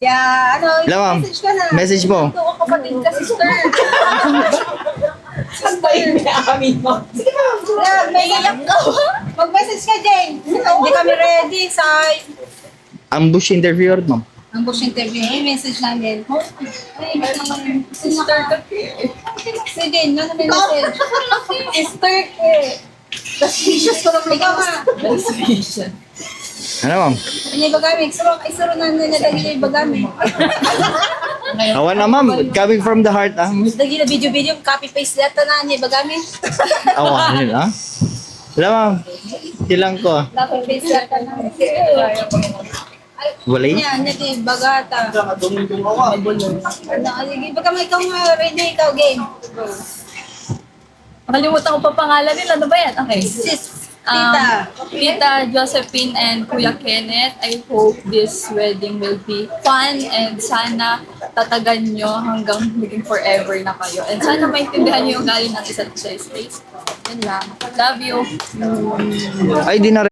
Kaya, Hello, ma'am. message ka na. Message mo. Ito, kapatid ka, sister. Saan ba yung amin mo? Sige ma'am. May iyak ka. Mag-message ka, Jane. Hindi kami ready sa Ambush interviewer, ma'am. ang bush interview. May message namin. Ay, sister ka. Si Jane, ano may message? Sister ka. Suspicious ko naman. Ikaw nga. Ano, ma'am? Ano yung bagami? Isuro na nilagay yung bagami. Awan na, ma'am. Coming from the heart, ah. Lagi na video-video, copy-paste lahat na niya yung bagami. Awan yun, ah. Hello, ma'am. Silang ko. Copy-paste lahat na. Walay? Yan, yung bagata. Ano, baga may ikaw nga, ready ikaw, game. Nakalimutan ko pa pangalan nila. Ano ba yan? Okay. Sis, tita. Tita Josephine and Kuya Kenneth, I hope this wedding will be fun and sana tatagan nyo hanggang maging forever na kayo. And sana maintindihan nyo yung galing ng isa't isa. Yun lang. Love you. Ay, di na